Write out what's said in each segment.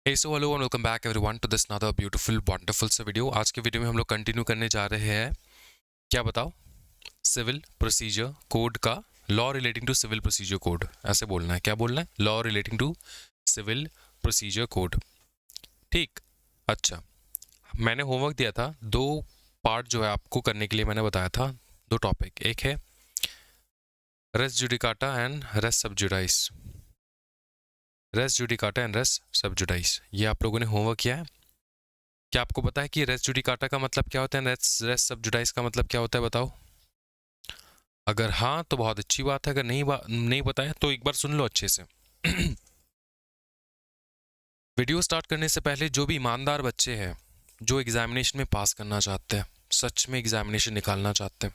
Hey, so hello and welcome back everyone to this another beautiful wonderful सा video. आज के video में हम लोग कंटिन्यू करने जा रहे हैं, क्या बताओ, सिविल प्रोसीजर कोड का, law relating to civil procedure code. ऐसे बोलना है, क्या बोलना है, law relating to civil procedure code. ठीक, अच्छा, मैंने होमवर्क दिया था, दो पार्ट जो है आपको करने के लिए मैंने बताया था, दो टॉपिक, एक है race judicata and race sub जुडाइस। Race judicata and race sub जुडाइस, ये आप लोगों ने होमवर्क किया है। क्या आपको पता है कि रेस जुडिकाटा का मतलब क्या होता है, रेस रेस सब जुडाइस का मतलब क्या होता है, बताओ। अगर हाँ तो बहुत अच्छी बात है, अगर नहीं पता है तो एक बार सुन लो अच्छे से। वीडियो स्टार्ट करने से पहले जो भी ईमानदार बच्चे हैं, जो एग्जामिनेशन में पास करना चाहते हैं, सच में एग्जामिनेशन निकालना चाहते हैं,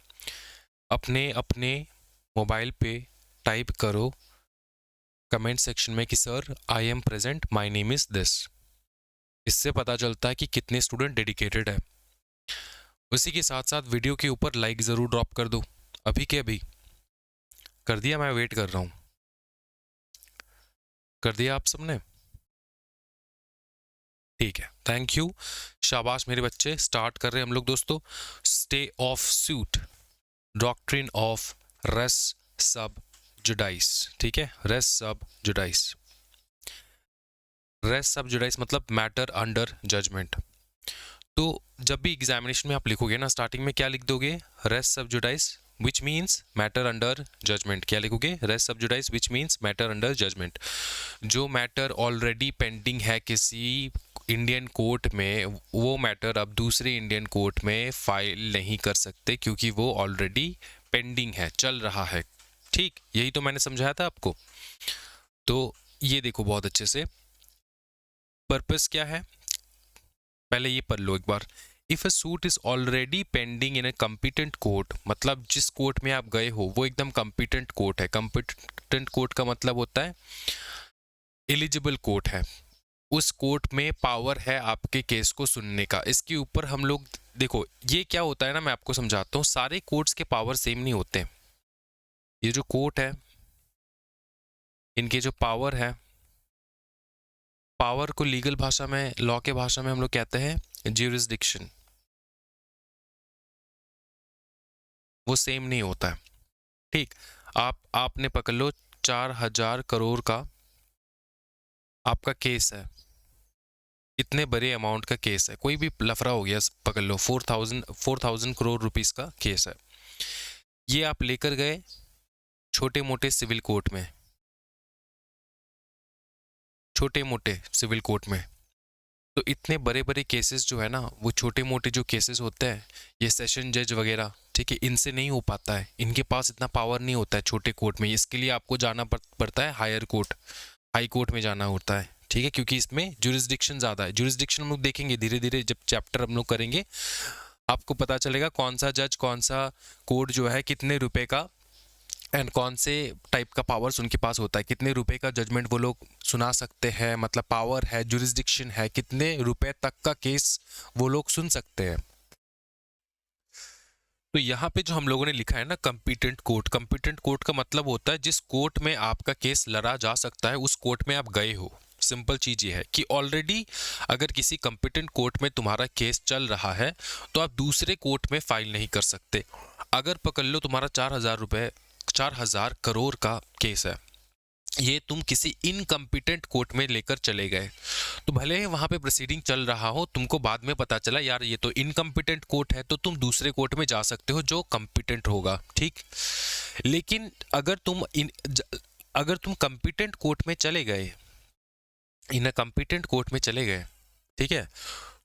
अपने अपने मोबाइल पे टाइप करो कमेंट सेक्शन में कि sir I am present, my name is this. इससे पता चलता है कि कितने स्टूडेंट डेडिकेटेड है। उसी के साथ साथ वीडियो के ऊपर लाइक ज़रूर ड्रॉप कर दो। अभी के अभी कर दिया, मैं वेट कर रहा हूँ। कर दिया आप सबने? ठीक है, थैंक यू, शाबाश मेरे बच्चे। स्टार्ट कर रहे हैं हम लोग दोस्तों। Stay of suit, doctrine of res sub judice. ठीक है, रेस सब जुडाइस। रेस सब जुडाइस मतलब मैटर अंडर जजमेंट। तो जब भी एग्जामिनेशन में आप लिखोगे ना, स्टार्टिंग में क्या लिख दोगे, res sub judice which means matter under judgment. क्या लिखोगे, res sub judice which means matter under judgment. जो मैटर ऑलरेडी पेंडिंग है किसी इंडियन कोर्ट में, वो मैटर अब दूसरे इंडियन कोर्ट में फाइल नहीं कर सकते, क्योंकि वो ऑलरेडी पेंडिंग है, चल रहा है। ठीक, यही तो मैंने समझाया था आपको। तो ये देखो बहुत अच्छे से, पर्पस क्या है, पहले ये पढ़ लो एक बार। If a suit is already pending in a competent court, मतलब जिस कोर्ट में आप गए हो वो एकदम कॉम्पिटेंट कोर्ट है। कॉम्पिटेंट कोर्ट का मतलब होता है एलिजिबल कोर्ट है, उस कोर्ट में पावर है आपके केस को सुनने का। इसके ऊपर हम लोग देखो, ये क्या होता है ना, मैं आपको समझाता हूँ। सारे कोर्ट्स के पावर सेम नहीं होते। ये जो कोर्ट है, इनके जो पावर है, पावर को लीगल भाषा में, लॉ के भाषा में हम लोग कहते हैं ज्यूरिसडिक्शन। वो सेम नहीं होता है। ठीक, आपने पकड़ लो 4,000 करोड़ का आपका केस है, इतने बड़े अमाउंट का केस है, कोई भी लफड़ा हो गया, पकड़ लो 4,000 करोड़ रुपीस का केस है। ये आप लेकर गए छोटे मोटे सिविल कोर्ट में, छोटे मोटे सिविल कोर्ट में। तो इतने बड़े बड़े केसेस जो है ना, वो छोटे मोटे जो केसेस होते हैं, ये सेशन जज वगैरह, ठीक है, इनसे नहीं हो पाता है। इनके पास इतना पावर नहीं होता है छोटे कोर्ट में। इसके लिए आपको जाना पड़ता है हायर कोर्ट, हाई कोर्ट में जाना होता है। ठीक है, क्योंकि इसमें जुरिस्डिक्शन ज़्यादा है। जुरिस्डिक्शन हम लोग देखेंगे धीरे धीरे, जब चैप्टर हम लोग करेंगे आपको पता चलेगा कौन सा जज, कौन सा कोर्ट जो है, कितने रुपए का एंड कौन से टाइप का पावर्स उनके पास होता है, कितने रुपए का जजमेंट वो लोग सुना सकते हैं, मतलब पावर है, जुरिस्डिक्शन है, कितने रुपए तक का केस वो लोग सुन सकते हैं। तो यहाँ पे जो हम लोगों ने लिखा है ना, कॉम्पिटेंट कोर्ट, कॉम्पिटेंट कोर्ट का मतलब होता है जिस कोर्ट में आपका केस लड़ा जा सकता है, उस कोर्ट में आप गए हो। सिंपल चीज ये है कि ऑलरेडी अगर किसी कॉम्पिटेंट कोर्ट में तुम्हारा केस चल रहा है, तो आप दूसरे कोर्ट में फाइल नहीं कर सकते। अगर पकड़ लो तुम्हारा 4,000 करोड़ का केस है, ये तुम किसी इनकम्पिटेंट कोर्ट में लेकर चले गए, तो भले ही वहां पे प्रोसीडिंग चल रहा हो, तुमको बाद में पता चला यार ये तो इनकम्पिटेंट कोर्ट है, तो तुम दूसरे कोर्ट में जा सकते हो जो कम्पिटेंट होगा। ठीक, लेकिन अगर तुम कम्पिटेंट कोर्ट में चले गए, इन कम्पिटेंट कोर्ट में चले गए, ठीक है,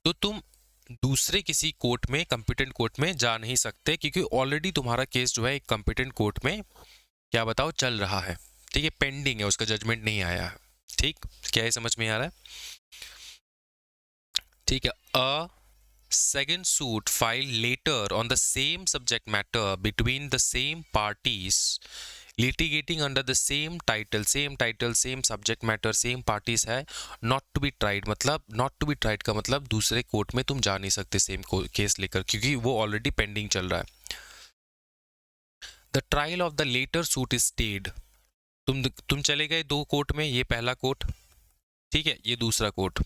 तो तुम दूसरे किसी कोर्ट में, कम्पिटेंट कोर्ट में जा नहीं सकते, क्योंकि ऑलरेडी तुम्हारा केस जो है एक कम्पिटेंट कोर्ट में, क्या बताओ, चल रहा है। ठीक है, पेंडिंग है, उसका जजमेंट नहीं आया है। ठीक, क्या है, समझ में आ रहा है? ठीक है, अ second suit filed later on the same subject matter between the same parties litigating under the same title, same subject matter, same parties है, not to be tried, मतलब not to be tried का मतलब दूसरे court में तुम जा नहीं सकते सेम केस लेकर, क्योंकि वो ऑलरेडी पेंडिंग चल रहा है। The trial of the later suit is stayed, तुम चले गए दो कोर्ट में, ये पहला कोर्ट, ठीक है, ये दूसरा कोर्ट,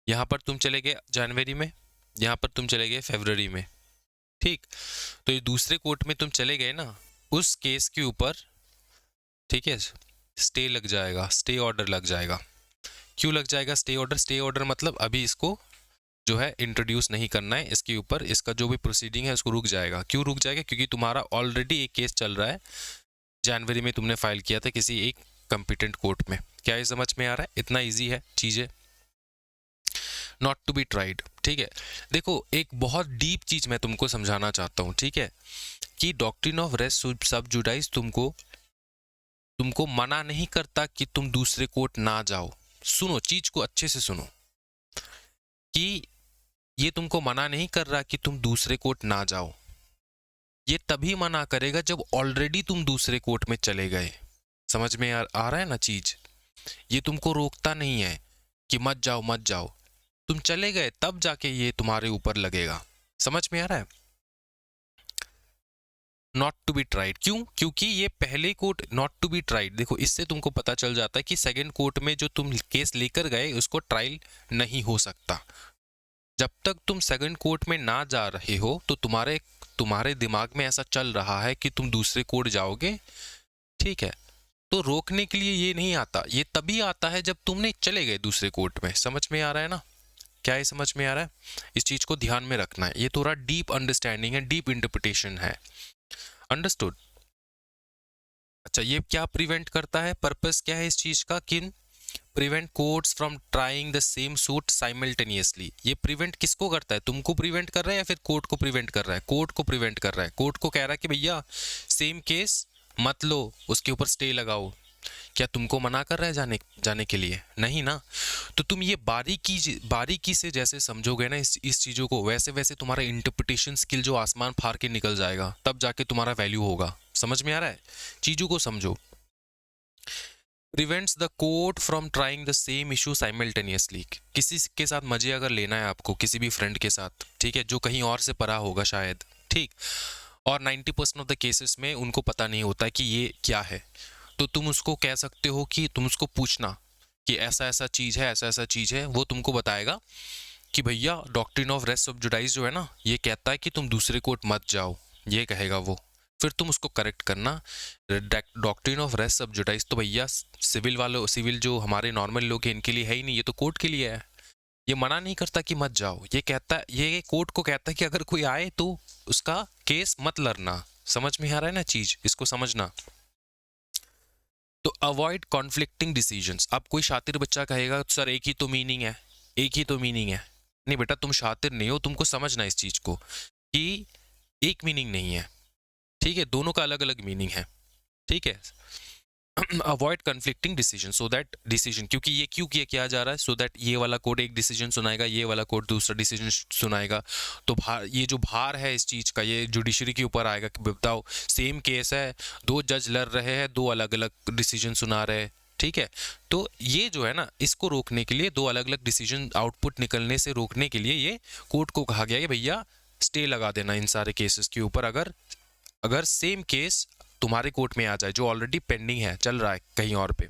यहाँ पर तुम चले गए जनवरी में, यहाँ पर तुम चले गए फरवरी में, ठीक। तो ये दूसरे कोर्ट में तुम चले गए ना, उस केस के ऊपर, ठीक है, स्टे लग जाएगा, स्टे ऑर्डर लग जाएगा। क्यों लग जाएगा स्टे ऑर्डर? स्टे ऑर्डर मतलब अभी इसको जो है इंट्रोड्यूस नहीं करना है, इसके ऊपर इसका जो भी प्रोसीडिंग है उसको रुक जाएगा। क्यों रुक जाएगा? क्योंकि तुम्हारा ऑलरेडी एक केस चल रहा है, जनवरी में तुमने फाइल किया था किसी एक कंपिटेंट कोर्ट में। क्या ये समझ में आ रहा है? इतना ईजी है चीज़ें, नॉट टू बी ट्राइड, ठीक है। देखो एक बहुत डीप चीज़ मैं तुमको समझाना चाहता हूँ, ठीक है, कि डॉक्ट्रिन ऑफ रेस सब जुडाइज तुमको मना नहीं करता कि तुम दूसरे कोर्ट ना जाओ। सुनो, चीज को अच्छे से सुनो, कि ये तुमको मना नहीं कर रहा कि तुम दूसरे कोर्ट ना जाओ। ये तभी मना करेगा जब ऑलरेडी तुम दूसरे कोर्ट में चले गए। समझ में आ रहा है ना चीज? ये तुमको रोकता नहीं है कि मत जाओ मत जाओ, तुम चले गए तब जाके ये तुम्हारे ऊपर लगेगा। समझ में आ रहा है? नॉट टू बी ट्राइड, क्यों? क्योंकि ये पहले court not to be tried, देखो इससे तुमको पता चल जाता है कि सेकंड कोर्ट में जो तुम केस लेकर गए उसको ट्रायल नहीं हो सकता। जब तक तुम सेकंड कोर्ट में ना जा रहे हो तो तुम्हारे दिमाग में ऐसा चल रहा है कि तुम दूसरे कोर्ट जाओगे, ठीक है। तो रोकने के लिए ये नहीं आता, ये तभी आता है जब तुमने चले गए दूसरे कोर्ट में। समझ में आ रहा है ना? क्या ये समझ में आ रहा है? इस चीज को ध्यान में रखना है, ये थोड़ा डीप अंडरस्टैंडिंग है, डीप इंटरप्रिटेशन है। अंडरस्टूड? अच्छा, ये क्या प्रिवेंट करता है? पर्पस क्या है इस चीज का? कि prevent courts from trying the same suit simultaneously. ये प्रिवेंट किसको करता है? तुमको प्रिवेंट कर रहा है या फिर कोर्ट को प्रिवेंट कर रहा है? कोर्ट को प्रिवेंट कर रहा है। कोर्ट को कह रहा है कि भैया सेम केस मत लो, उसके ऊपर स्टे लगाओ। क्या तुमको मना कर रहा है जाने के लिए? नहीं ना। तो तुम ये बारीकी से जैसे समझोगे ना इस चीज़ों को, वैसे वैसे तुम्हारा इंटरप्रिटेशन स्किल जो आसमान फाड़ के निकल जाएगा, तब जाके तुम्हारा वैल्यू होगा। समझ में आ रहा है? चीज़ों को समझो। Prevents the court from trying the same issue simultaneously. किसी के साथ मजे अगर लेना है आपको, किसी भी फ्रेंड के साथ, ठीक है, जो कहीं और से पढ़ा होगा शायद, ठीक, और 90% ऑफ द केसेस में उनको पता नहीं होता कि ये क्या है, तो तुम उसको कह सकते हो कि तुम उसको पूछना कि ऐसा ऐसा चीज़ है, ऐसा ऐसा चीज़ है। वो तुमको बताएगा कि भैया डॉक्ट्रिन ऑफ रेस्ट ऑफ जुडाइज जो है ना, ये कहता है कि तुम दूसरे कोर्ट मत जाओ, ये कहेगा वो। फिर तुम उसको करेक्ट करना। डॉक्ट्रिन ऑफ रेस्ट ऑफ जुडाइज तो भैया सिविल जो हमारे नॉर्मल लोग हैं इनके लिए है ही नहीं, ये तो कोर्ट के लिए है। ये मना नहीं करता कि मत जाओ, ये कहता है, ये कोर्ट को कहता है कि अगर कोई आए तो उसका केस मत लड़ना। समझ में आ रहा है ना चीज? इसको समझना। तो अवॉइड कॉन्फ्लिक्टिंग डिसीजंस। अब कोई शातिर बच्चा कहेगा सर एक ही तो मीनिंग है, एक ही तो मीनिंग है। नहीं बेटा, तुम शातिर नहीं हो, तुमको समझना इस चीज को कि एक मीनिंग नहीं है, ठीक है, दोनों का अलग अलग मीनिंग है, ठीक है। Avoid conflicting decision, so that decision, क्योंकि ये क्यों किया जा रहा है? सो दैट ये वाला कोर्ट एक डिसीजन सुनाएगा, ये वाला कोर्ट दूसरा डिसीजन सुनाएगा, तो ये जो भार है इस चीज का, ये जुडिशरी के ऊपर आएगा कि बताओ सेम केस है, दो जज लड़ रहे हैं, दो अलग अलग डिसीजन सुना रहे हैं, ठीक है। तो ये जो है ना, इसको रोकने के लिए, दो अलग अलग डिसीजन आउटपुट निकलने से रोकने के लिए, ये कोर्ट को कहा गया कि भैया स्टे लगा देना इन सारे केसेस के ऊपर, अगर सेम केस तुम्हारे कोर्ट में आ जाए जो ऑलरेडी पेंडिंग है, चल रहा है कहीं और पे।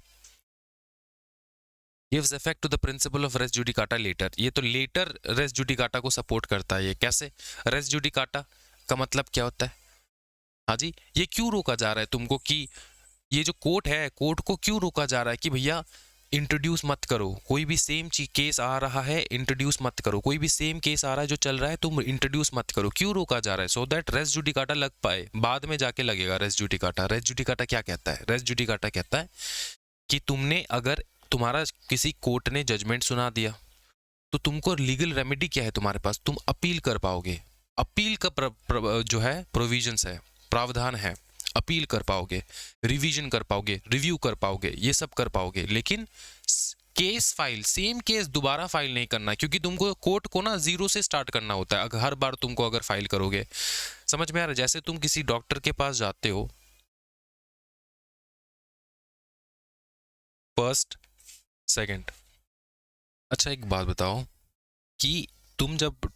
Gives effect to the principle of res judicata later. ये तो लेटर रेस जुडिकाटा को सपोर्ट करता है। ये कैसे? रेस जुडिकाटा का मतलब क्या होता है? हाँ जी, ये क्यों रोका जा रहा है तुमको कि ये जो कोर्ट है, कोर्ट को क्यों रोका जा रहा है कि भैया इंट्रोड्यूस मत करो, कोई भी सेम केस आ रहा है इंट्रोड्यूस मत करो, कोई भी सेम केस आ रहा है जो चल रहा है तुम इंट्रोड्यूस मत करो। क्यों रोका जा रहा है? सो दैट रेस जुडिकाटा लग पाए, बाद में जाके लगेगा रेस जुडिकाटा। रेस जुडिकाटा क्या कहता है? रेस जुडिकाटा कहता है कि तुमने, अगर तुम्हारा किसी कोर्ट ने जजमेंट सुना दिया तो तुमको लीगल रेमेडी क्या है तुम्हारे पास? तुम अपील कर पाओगे। अपील का जो है प्रोविजंस है, प्रावधान है, अपील कर पाओगे, रिवीजन कर पाओगे, रिव्यू कर पाओगे, ये सब कर पाओगे। लेकिन केस फाइल, सेम केस दोबारा फाइल नहीं करना, क्योंकि तुमको कोर्ट को ना जीरो से स्टार्ट करना होता है हर बार तुमको अगर फाइल करोगे। समझ में आ रहा है? जैसे तुम किसी डॉक्टर के पास जाते हो, फर्स्ट सेकंड। अच्छा एक बात बताओ कि तुम जब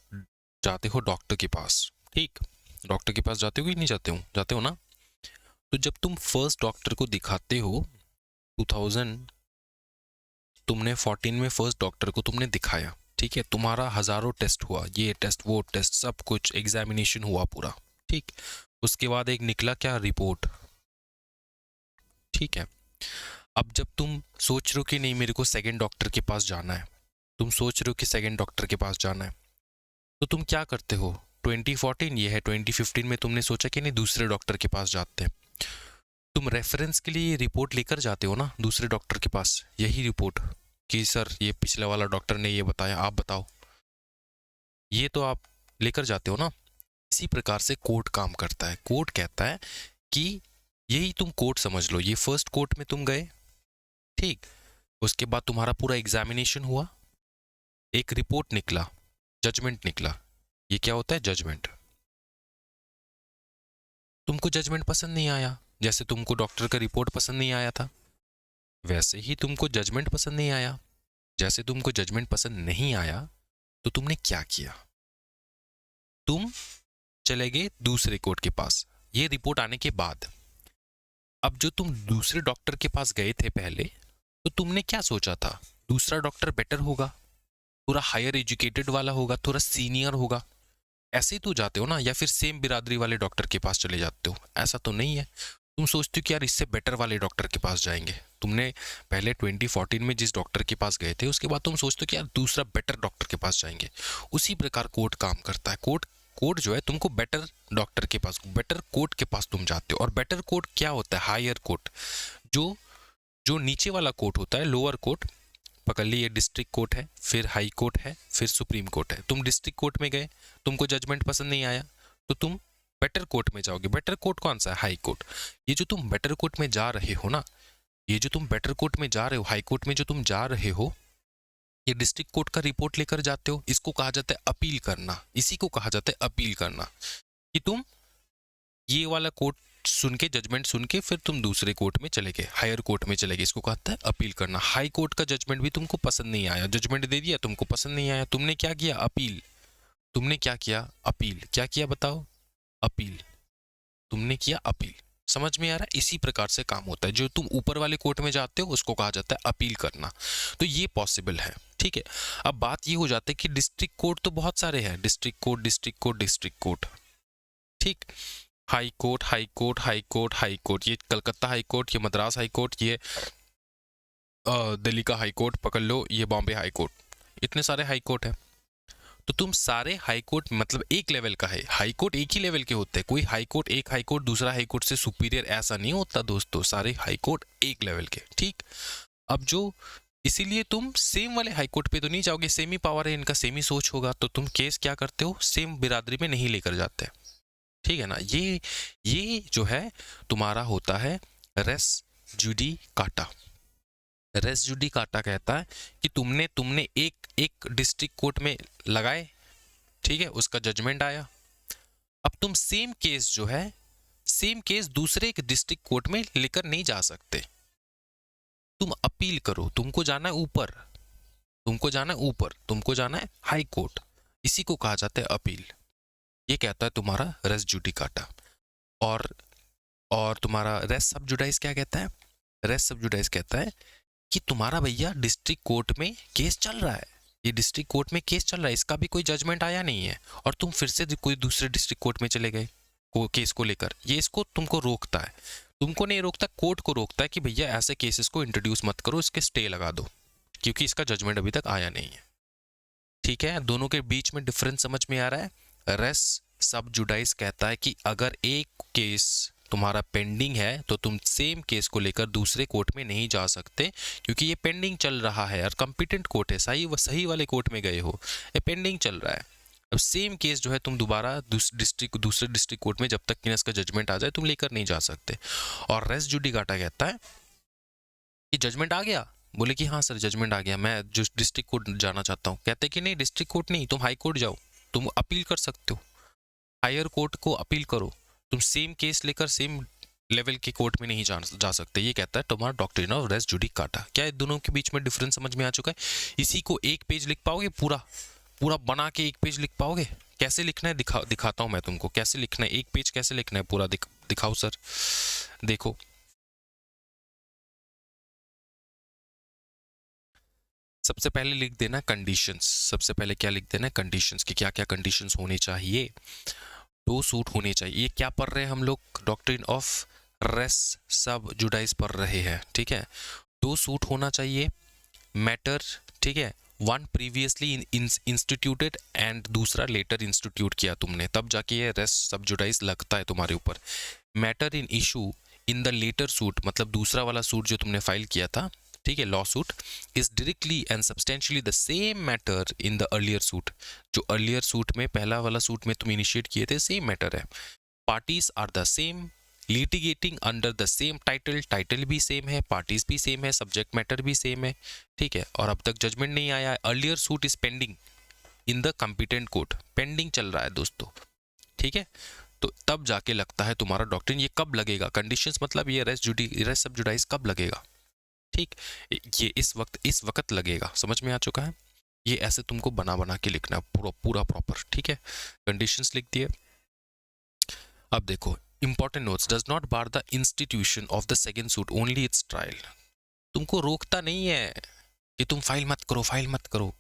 जाते हो डॉक्टर के पास, ठीक, डॉक्टर के पास जाते हो कि नहीं जाते हो? जाते हो ना। तो जब तुम फर्स्ट डॉक्टर को दिखाते हो, 2000 तुमने 14 में फर्स्ट डॉक्टर को तुमने दिखाया, ठीक है, तुम्हारा हजारों टेस्ट हुआ, ये टेस्ट वो टेस्ट सब कुछ एग्जामिनेशन हुआ पूरा, ठीक। उसके बाद एक निकला क्या, रिपोर्ट, ठीक है। अब जब तुम सोच रहे हो कि नहीं मेरे को सेकंड डॉक्टर के पास जाना है, तुम सोच रहे हो कि सेकंड डॉक्टर के पास जाना है, तो तुम क्या करते हो, 2014 ये है, 2015 में तुमने सोचा कि नहीं दूसरे डॉक्टर के पास जाते हैं, तुम रेफरेंस के लिए रिपोर्ट लेकर जाते हो ना दूसरे डॉक्टर के पास, यही रिपोर्ट कि सर ये पिछले वाला डॉक्टर ने ये बताया, आप बताओ, ये तो आप लेकर जाते हो ना। इसी प्रकार से कोर्ट काम करता है। कोर्ट कहता है कि यही तुम कोर्ट समझ लो, ये फर्स्ट कोर्ट में तुम गए, ठीक, उसके बाद तुम्हारा पूरा एग्जामिनेशन हुआ, एक रिपोर्ट निकला, जजमेंट निकला, ये क्या होता है, जजमेंट। तुमको जजमेंट पसंद नहीं आया, जैसे तुमको डॉक्टर का रिपोर्ट पसंद नहीं आया था, वैसे ही तुमको जजमेंट पसंद नहीं आया। जैसे तुमको जजमेंट पसंद नहीं आया तो तुमने क्या किया, तुम चले गए दूसरे कोर्ट के पास, ये रिपोर्ट आने के बाद। अब जो तुम दूसरे डॉक्टर के पास गए थे पहले, तो तुमने क्या सोचा था, दूसरा डॉक्टर बेटर होगा, थोड़ा हायर एजुकेटेड वाला होगा, थोड़ा सीनियर होगा, ऐसे ही तो जाते हो ना, या फिर सेम बिरादरी वाले डॉक्टर के पास चले जाते हो, ऐसा तो नहीं है। तुम सोचते हो कि यार इससे बेटर वाले डॉक्टर के पास जाएंगे। तुमने पहले 2014 में जिस डॉक्टर के पास गए थे, उसके बाद तुम सोचते हो कि यार दूसरा बेटर डॉक्टर के पास जाएंगे। उसी प्रकार कोर्ट काम करता है। कोर्ट जो है तुमको बेटर डॉक्टर के पास, बेटर कोर्ट के पास तुम जाते हो। और बेटर कोर्ट क्या होता है, हायर कोर्ट। जो जो नीचे वाला कोर्ट होता है, लोअर कोर्ट, पकड़ ली, ये डिस्ट्रिक्ट कोर्ट है, फिर हाई कोर्ट है, फिर सुप्रीम कोर्ट है। तुम डिस्ट्रिक्ट कोर्ट में गए, तुमको जजमेंट पसंद नहीं आया, तो तुम बेटर कोर्ट में जाओगे। बेटर कोर्ट कौन सा है, हाई कोर्ट। ये जो तुम बेटर कोर्ट में जा रहे हो ना, ये जो तुम बेटर कोर्ट में जा रहे हो, हाई कोर्ट में जो तुम जा रहे हो, ये डिस्ट्रिक्ट कोर्ट का रिपोर्ट लेकर जाते हो। इसको कहा जाता है अपील करना, इसी को कहा जाता है अपील करना, कि तुम ये वाला कोर्ट सुन के, जजमेंट सुन के, फिर तुम दूसरे कोर्ट में चले गए, हायर कोर्ट में चले गए, इसको कहता है अपील करना। हाई कोर्ट का जजमेंट भी तुमको पसंद नहीं आया, जजमेंट दे दिया, तुमको पसंद नहीं आया, तुमने क्या किया, अपील। तुमने क्या किया, अपील। क्या किया बताओ, अपील। तुमने किया अपील। समझ में आ रहा है, इसी प्रकार से काम होता है। जो तुम ऊपर वाले कोर्ट में जाते हो उसको कहा जाता है अपील करना। तो ये पॉसिबल है, ठीक है। अब बात ये हो जाती है कि डिस्ट्रिक्ट कोर्ट तो बहुत सारे हैं, district court, district court, district court, ठीक। High court, high court, high court, high court, ये कलकत्ता हाई कोर्ट, ये मद्रास हाई कोर्ट, ये दिल्ली का हाई कोर्ट पकड़ लो, ये बॉम्बे हाई कोर्ट, इतने सारे हाई कोर्ट है। तो तुम सारे हाई कोर्ट, मतलब एक लेवल का है, हाई कोर्ट एक ही लेवल के होते हैं। कोई हाई कोर्ट, एक हाई कोर्ट दूसरा हाई कोर्ट से सुपीरियर ऐसा नहीं होता दोस्तों, सारे हाई कोर्ट एक लेवल के, ठीक। अब जो, इसीलिए तुम सेम वाले हाई कोर्ट पे तो नहीं जाओगे, सेम ही पावर है इनका, सेम ही सोच होगा, तो तुम केस क्या करते हो, सेम बिरादरी में नहीं लेकर जाते, ठीक है ना। ये जो है तुम्हारा होता है रेस जुडिकाटा। रेस जुडिकाटा कहता है कि तुमने एक डिस्ट्रिक्ट कोर्ट में लगाए, ठीक है, उसका जजमेंट आया। अब तुम सेम केस जो है, सेम केस दूसरे एक डिस्ट्रिक्ट कोर्ट में लेकर नहीं जा सकते, तुम अपील करो। तुमको जाना है ऊपर, तुमको जाना है ऊपर, तुमको जाना है हाई कोर्ट, इसी को कहा जाता है अपील। ये कहता है तुम्हारा रेस जुडिकाटा। और तुम्हारा रेस सब जुडाइस क्या कहता है, रेस सब जुडाइस कहता है कि तुम्हारा भैया डिस्ट्रिक्ट कोर्ट में केस चल रहा है, ये डिस्ट्रिक्ट कोर्ट में केस चल रहा है, इसका भी कोई जजमेंट आया नहीं है, और तुम फिर से कोई दूसरे डिस्ट्रिक्ट कोर्ट में चले गए केस को लेकर। ये इसको तुमको रोकता है, तुमको नहीं रोकता, कोर्ट को रोकता है कि भैया ऐसे केसेस को इंट्रोड्यूस मत करो, इसके स्टे लगा दो, क्योंकि इसका जजमेंट अभी तक आया नहीं है, ठीक है। दोनों के बीच में डिफरेंस समझ में आ रहा है। रेस सब जुडाइस कहता है कि अगर एक केस तुम्हारा पेंडिंग है तो तुम सेम केस को लेकर दूसरे कोर्ट में नहीं जा सकते, क्योंकि ये पेंडिंग चल रहा है, और कंपिटेंट कोर्ट है, सही वाले कोर्ट में गए हो, ये पेंडिंग चल रहा है। अब सेम केस जो है तुम दोबारा दूसरे डिस्ट्रिक्ट कोर्ट में जब तक कि इसका जजमेंट आ जाए तुम लेकर नहीं जा सकते। और रेस जुडिकाटा कहता है कि जजमेंट आ गया, बोले कि हाँ सर जजमेंट आ गया, मैं जो डिस्ट्रिक्ट कोर्ट जाना चाहता हूँ, कहते कि नहीं डिस्ट्रिक्ट कोर्ट नहीं, तुम हाई कोर्ट जाओ, तुम अपील कर सकते हो, हायर कोर्ट को अपील करो, तुम सेम केस लेकर सेम लेवल के कोर्ट में नहीं जा सकते। ये कहता है तुम्हारा डॉक्ट्रिन ऑफ रेस जुडिकाटा। क्या है दोनों के बीच में डिफरेंस समझ में आ चुका है। इसी को एक पेज लिख पाओगे, पूरा पूरा बना के एक पेज लिख पाओगे। कैसे लिखना है दिखाता हूं मैं तुमको, कैसे लिखना है, एक पेज कैसे लिखना है पूरा दिखाओ सर। देखो सबसे पहले लिख देना कंडीशंस, सबसे पहले क्या लिख देना कंडीशंस कि क्या क्या कंडीशंस होने चाहिए, दो सूट होने चाहिए। ये क्या पढ़ रहे हैं हम लोग, डॉक्ट्रिन ऑफ रेस सब जुडाइस पढ़ रहे हैं, ठीक है। दो सूट होना चाहिए, मैटर, ठीक है, वन प्रीवियसली इंस्टीट्यूटेड एंड दूसरा लेटर इंस्टीट्यूट किया तुमने, तब जाके ये रेस सब जुडाइस लगता है तुम्हारे ऊपर। Matter in issue in the latter suit, मतलब दूसरा वाला सूट जो तुमने फाइल किया था, ठीक है, law suit, is directly and substantially the same matter in the earlier suit. जो अर्लियर सूट में, पहला वाला सूट में तुम इनिशिएट किए थे, सेम मैटर है। Parties are the same, litigating under the same title, title भी सेम है, पार्टीज भी सेम है, सब्जेक्ट मैटर भी सेम है, ठीक है। और अब तक जजमेंट नहीं आया है। Earlier suit is pending in the competent court, pending चल रहा है दोस्तों, ठीक है। तो तब जाके लगता है तुम्हारा डॉक्ट्रिन। ये कब लगेगा, कंडीशंस मतलब ये रेस सब जुडाइस कब लगेगा, ठीक, ये इस वक्त लगेगा। समझ में आ चुका है। ये ऐसे तुमको बना बना के लिखना पूरा प्रॉपर, ठीक है। कंडीशंस लिख दिए। अब देखो important notes, does not bar the institution of the second suit only it's trial. तुमको रोकता नहीं है कि तुम फाइल मत करो,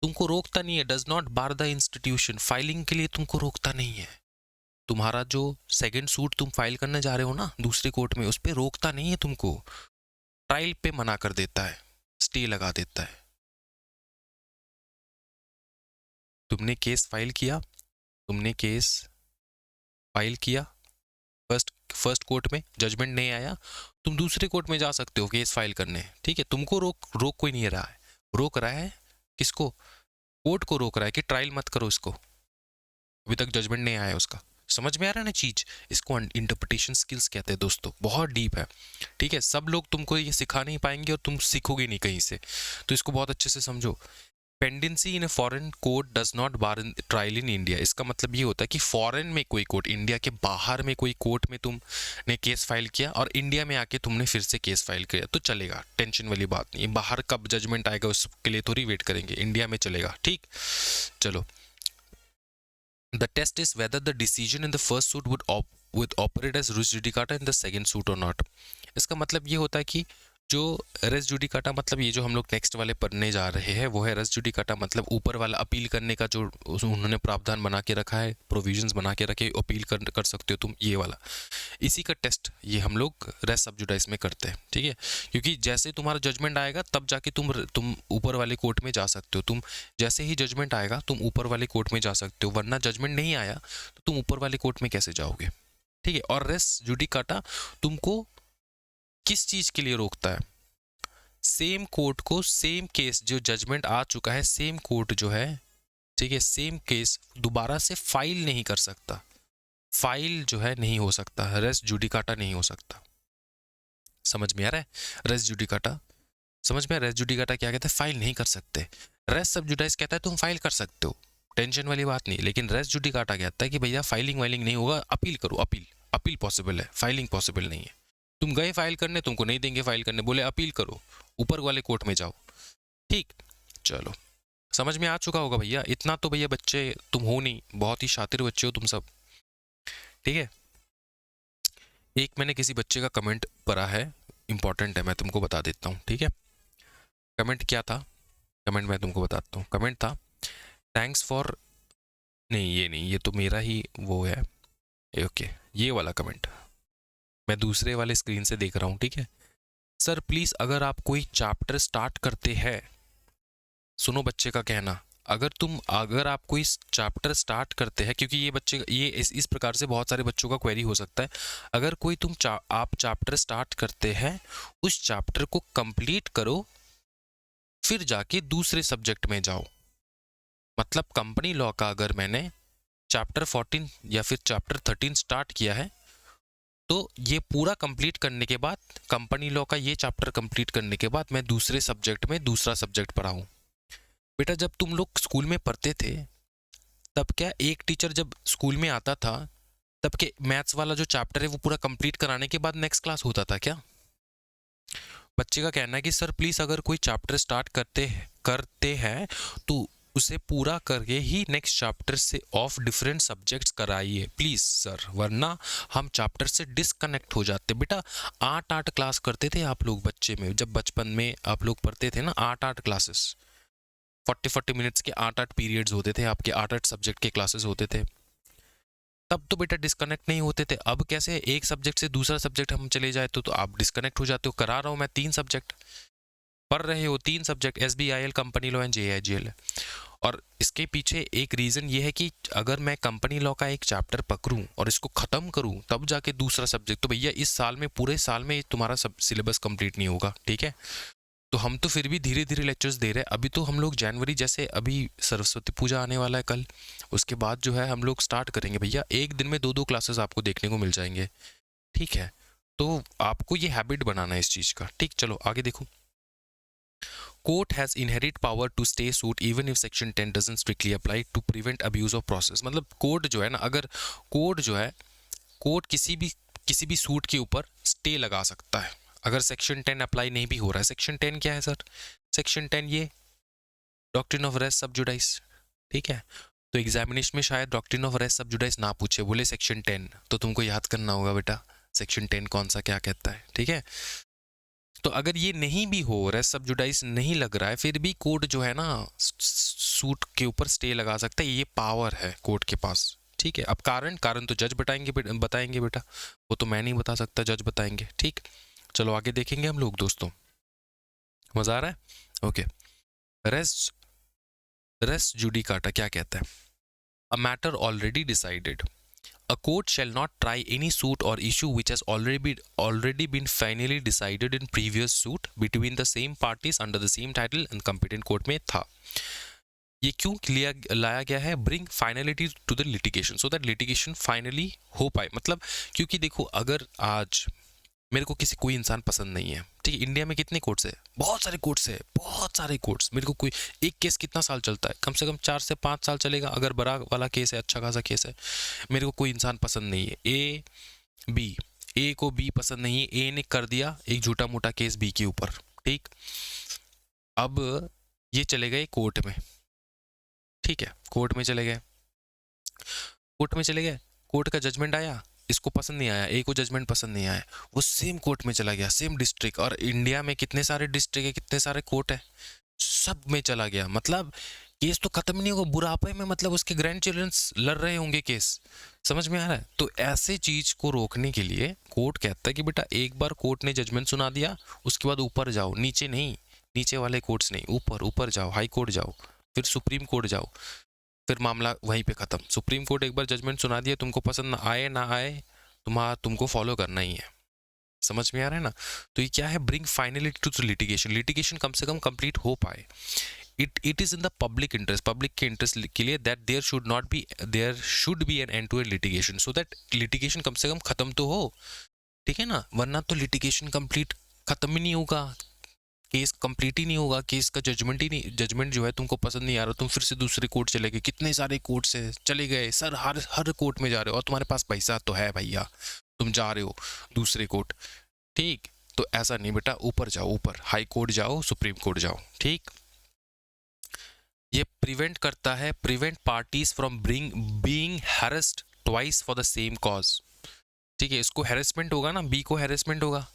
तुमको रोकता नहीं है। Does not bar the institution, filing के लिए तुमको रोकता नहीं है। तुम्हारा जो सेकंड सूट तुम फाइल करने जा रहे हो ना दूसरे कोर्ट में, उस पर रोकता नहीं है तुमको, ट्रायल पे मना कर देता है, स्टे लगा देता है। तुमने केस फाइल किया, फर्स्ट कोर्ट में जजमेंट नहीं आया, तुम दूसरे कोर्ट में जा सकते हो केस फाइल करने, ठीक है। तुमको रोक कोई नहीं रहा है, रोक रहा है किसको, कोर्ट को रोक रहा है कि ट्रायल मत करो इसको, अभी तक जजमेंट नहीं आया उसका। समझ में आ रहा है ना चीज, इसको इंटरप्रिटेशन स्किल्स कहते हैं दोस्तों, बहुत डीप है, ठीक है। सब लोग तुमको ये सिखा नहीं पाएंगे और तुम सीखोगे नहीं कहीं से, तो इसको बहुत अच्छे से समझो। Pendency in a foreign court does not bar in trial in India. इसका मतलब ये होता है कि फॉरेन में कोई कोर्ट, इंडिया के बाहर में कोई कोर्ट में तुमने केस फाइल किया और इंडिया में आके तुमने फिर से केस फाइल किया तो चलेगा, टेंशन वाली बात नहीं। बाहर कब जजमेंट आएगा उसके लिए थोड़ी वेट करेंगे, इंडिया में चलेगा, ठीक। चलो, the test is whether the decision in the first suit would operate as res judicata in the second suit और नॉट। इसका मतलब ये होता है कि जो रेस जुडिकाटा, मतलब ये जो हम लोग नेक्स्ट वाले पढ़ने जा रहे हैं वो है रेस जुडिकाटा, मतलब ऊपर वाला अपील करने का जो उन्होंने प्रावधान बना के रखा है, प्रोविजंस बना के रखे, अपील कर सकते हो तुम, ये वाला, इसी का टेस्ट ये हम लोग रेस सब जुडाइस में करते हैं, ठीक है। क्योंकि जैसे तुम्हारा जजमेंट आएगा तब जाके तुम ऊपर वाले कोर्ट में जा सकते हो, तुम जैसे ही जजमेंट आएगा तुम ऊपर वाले कोर्ट में जा सकते हो, वरना जजमेंट नहीं आया तो तुम ऊपर वाले कोर्ट में कैसे जाओगे, ठीक है। और रेस जुडिकाटा तुमको किस चीज के लिए रोकता है, सेम कोर्ट को, सेम केस जो जजमेंट आ चुका है, सेम कोर्ट जो है, ठीक है, सेम केस दोबारा से फाइल नहीं कर सकता, फाइल जो है नहीं हो सकता, रेस जुडिकाटा नहीं हो सकता। समझ में आ रहा है, रेस जुडिकाटा समझ में, रेस जुडिकाटा क्या कहता है, फाइल नहीं कर सकते। रेस सब जुडाइस कहता है तुम फाइल कर सकते हो, टेंशन वाली बात नहीं, लेकिन रेस जुडिकाटा कहता है कि भैया फाइलिंग वाइलिंग नहीं होगा, अपील करो, अपील पॉसिबल है, फाइलिंग पॉसिबल नहीं है। तुम गए फाइल करने, तुमको नहीं देंगे फाइल करने, बोले अपील करो, ऊपर वाले कोर्ट में जाओ, ठीक। चलो, समझ में आ चुका होगा भैया, इतना तो भैया बच्चे तुम हो नहीं, बहुत ही शातिर बच्चे हो तुम सब, ठीक है। एक मैंने किसी बच्चे का कमेंट पढ़ा है, इंपॉर्टेंट है, मैं तुमको बता देता हूँ, ठीक है। कमेंट क्या था, कमेंट मैं तुमको बताता हूँ। कमेंट था थैंक्स फॉर, नहीं ये नहीं, ये तो मेरा ही वो है, ओके, ये वाला कमेंट मैं दूसरे वाले स्क्रीन से देख रहा हूँ, ठीक है। सर प्लीज अगर आप कोई चैप्टर स्टार्ट करते हैं, सुनो बच्चे का कहना, अगर आप कोई चैप्टर स्टार्ट करते हैं, क्योंकि ये बच्चे ये इस प्रकार से बहुत सारे बच्चों का क्वेरी हो सकता है, अगर कोई आप चैप्टर स्टार्ट करते हैं, उस चैप्टर को कंप्लीट करो, फिर जाके दूसरे सब्जेक्ट में जाओ। मतलब कंपनी लॉ का अगर मैंने चैप्टर 14 या फिर चैप्टर 13 स्टार्ट किया है, तो ये पूरा कंप्लीट करने के बाद, कंपनी लॉ का ये चैप्टर कंप्लीट करने के बाद मैं दूसरे सब्जेक्ट में दूसरा सब्जेक्ट पढ़ाऊं। बेटा जब तुम लोग स्कूल में पढ़ते थे, तब क्या एक टीचर जब स्कूल में आता था, तब के मैथ्स वाला जो चैप्टर है वो पूरा कंप्लीट कराने के बाद नेक्स्ट क्लास होता था क्या? बच्चे का कहना है कि सर प्लीज अगर कोई चैप्टर स्टार्ट करते हैं तो उसे पूरा करके ही नेक्स्ट चैप्टर से ऑफ डिफरेंट सब्जेक्ट्स कराइए प्लीज सर, वरना हम चैप्टर से डिस्कनेक्ट हो जाते। बेटा 8 क्लास करते थे आप लोग बच्चे में, जब बचपन में आप लोग पढ़ते थे ना, 8 क्लासेस, 40-40 मिनट्स के 8-8 पीरियड्स होते थे आपके, 8-8 सब्जेक्ट के क्लासेस होते थे, तब तो बेटा डिस्कनेक्ट नहीं होते थे। अब कैसे एक सब्जेक्ट से दूसरा सब्जेक्ट हम चले जाए तो आप डिस्कनेक्ट हो जाते हो। करा रहा हूँ मैं 3 सब्जेक्ट, पढ़ रहे हो 3 subject, SBIL, company law and JIGL। और इसके पीछे एक रीज़न ये है कि अगर मैं कंपनी लॉ का एक चैप्टर पकड़ूं और इसको ख़त्म करूं तब जाके दूसरा सब्जेक्ट, तो भैया इस साल में, पूरे साल में तुम्हारा सब सिलेबस कंप्लीट नहीं होगा, ठीक है। तो हम तो फिर भी धीरे धीरे लेक्चर्स दे रहे हैं। अभी तो हम लोग जनवरी, जैसे अभी सरस्वती पूजा आने वाला है कल, उसके बाद जो है हम लोग स्टार्ट करेंगे भैया, एक दिन में 2-2 क्लासेस आपको देखने को मिल जाएंगे, ठीक है। तो आपको ये हैबिट बनाना है इस चीज़ का, ठीक। चलो आगे देखो। Court has inherent power to stay suit even if section 10 doesn't strictly apply to prevent abuse of process. मतलब कोर्ट जो है ना, अगर कोर्ट जो है, कोर्ट किसी भी सूट के ऊपर स्टे लगा सकता है अगर सेक्शन 10 अप्लाई नहीं भी हो रहा है। सेक्शन 10 क्या है सर? सेक्शन 10 ये doctrine of res sub judice, ठीक है। तो एग्जामिनेशन में शायद डॉक्ट्रिन ऑफ रेस सब जुडाइस ना पूछे, बोले सेक्शन 10, तो तुमको याद करना होगा बेटा सेक्शन 10 कौन सा क्या कहता है, ठीक है। तो अगर ये नहीं भी हो, रेस सब जुडाइस नहीं लग रहा है, फिर भी कोर्ट जो है ना सूट के ऊपर स्टे लगा सकता है, ये पावर है कोर्ट के पास, ठीक है। अब कारण तो जज बताएंगे बेटा, वो तो मैं नहीं बता सकता, जज बताएंगे, ठीक। चलो आगे देखेंगे हम लोग दोस्तों, मजा आ रहा है? ओके। रेस जुडिकाटा क्या कहता है? A matter already decided, a court shall not try any suit or issue which has already been finally decided in previous suit between the same parties under the same title and competent court में था। ये क्यों लाया गया है? Bring finality to the litigation, so that litigation finally हो पाए। मतलब क्योंकि देखो, अगर आज मेरे को कोई इंसान पसंद नहीं है, ठीक है, इंडिया में कितने कोर्ट्स है? बहुत सारे कोर्ट्स है, बहुत सारे कोर्ट्स। मेरे को कोई एक केस कितना साल चलता है? कम से कम 4 से 5 साल चलेगा, अगर बड़ा वाला केस है, अच्छा खासा केस है। मेरे को कोई इंसान पसंद नहीं है, ए को बी पसंद नहीं है, ए ने कर दिया एक झूठा मोटा केस बी के ऊपर, ठीक। अब ये चले गए कोर्ट में, ठीक है, कोर्ट में चले गए, कोर्ट का जजमेंट आया, इसको पसंद नहीं आया, ए को जजमेंट पसंद नहीं आया, वो सेम कोर्ट में चला गया, सेम डिस्ट्रिक्ट। और इंडिया में कितने सारे डिस्ट्रिक्ट है, कितने सारे कोर्ट है, सब में चला गया। मतलब केस तो खत्म नहीं होगा, बुढ़ापे में मतलब उसके ग्रैंड चिल्ड्रंस लड़ रहे होंगे केस, समझ में आ रहा है? तो ऐसे चीज को रोकने के लिए कोर्ट कहता है कि बेटा एक बार कोर्ट ने जजमेंट सुना दिया, उसके बाद ऊपर जाओ, नीचे नहीं, नीचे वाले कोर्ट्स नहीं, ऊपर जाओ, हाई कोर्ट जाओ, फिर सुप्रीम कोर्ट जाओ, फिर मामला वहीं पे खत्म। सुप्रीम कोर्ट एक बार जजमेंट सुना दिया, तुमको पसंद ना आए तुमको फॉलो करना ही है, समझ में आ रहा है ना? तो ये क्या है? Bring finality to litigation, litigation कम से कम कंप्लीट हो पाए। It is in the public interest, public के इंटरेस्ट के लिए, that there should be an end to end litigation, so that litigation कम से कम खत्म तो हो, ठीक है ना। वरना तो लिटिगेशन कंप्लीट खत्म ही नहीं होगा, केस कंप्लीट ही नहीं होगा, केस का जजमेंट जो है तुमको पसंद नहीं आ रहा, तुम फिर से दूसरे कोर्ट चले गए, कितने सारे कोर्ट से चले गए सर, हर कोर्ट में जा रहे हो, और तुम्हारे पास पैसा तो है भैया, तुम जा रहे हो दूसरे कोर्ट, ठीक। तो ऐसा नहीं बेटा, ऊपर जाओ, ऊपर हाई कोर्ट जाओ, सुप्रीम कोर्ट जाओ, ठीक। ये prevent parties from being harassed twice for the same cause, ठीक है। इसको हैरेसमेंट होगा ना, बी को हैरेसमेंट होगा,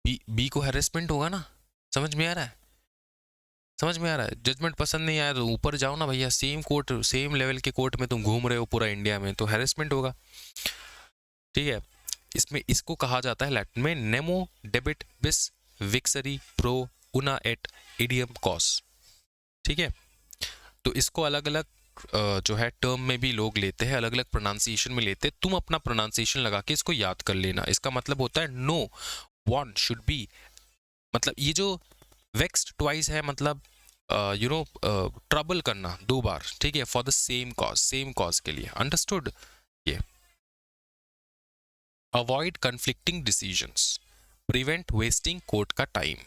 बी को हैरेसमेंट होगा ना, समझ में आ रहा है? जजमेंट पसंद नहीं आया तो ऊपर जाओ ना भैया, सेम कोर्ट, सेम लेवल के कोर्ट में तुम घूम रहे हो पूरा इंडिया में, तो हैरेसमेंट होगा, ठीक है। इसको कहा जाता है लैटिन में नेमो डेबिट बिस विक्सरी प्रो उना एट इडियम कॉस, ठीक है। तो इसको अलग अलग जो है टर्म में भी लोग लेते हैं, अलग अलग प्रोनाउंसिएशन में लेते हैं। तुम अपना प्रोनाउंसिएशन लगा के इसको याद कर लेना। इसका मतलब होता है नो वन शुड बी, मतलब ये जो वेक्स्ड ट्वाइस है, मतलब ट्रबल करना 2 बार, ठीक है, फॉर द सेम कॉज के लिए, अंडरस्टूड? ये avoid conflicting decisions, prevent wasting court का टाइम।